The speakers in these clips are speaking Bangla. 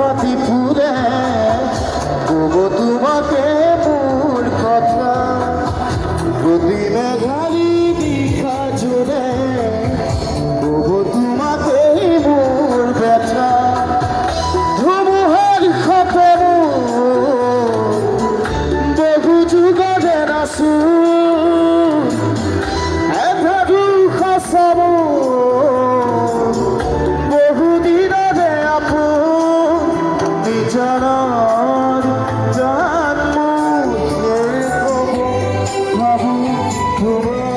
ফাতি ফুলে তবু তোমাকে মূল কথা প্রতিমে ঘাড়ি দীঘা জুড়ে তবু তোমাকে মূল ব্যথা ধুমুহার খপর বহু যুগের আসু এভাবু খাসাব জানার জন্ম ভাবু তোমার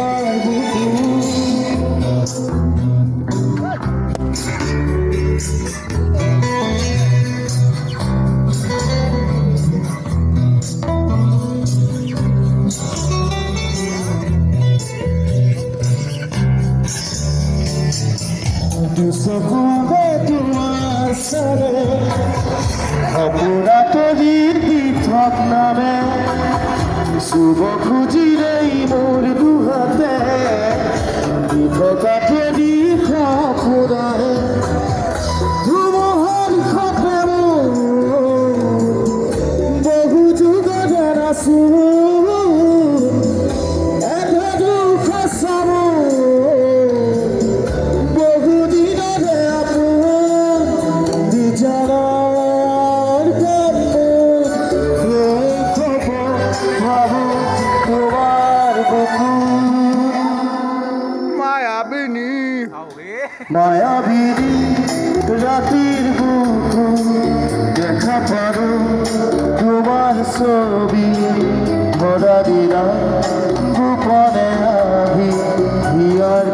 দু সকলে তোমার সারে অপরাধ পৃথক নামে শুভ খুঁজিলেই মোর দুহাতে দীর্ঘকাঠে দীর্ঘ খোদায় ধুমহান খপে বহু যুগের আসু মায়াবিনী রাতের বুকু দেখা পারো তোমার ছবি ভরা দিলা গোপনে আহি হিয়ার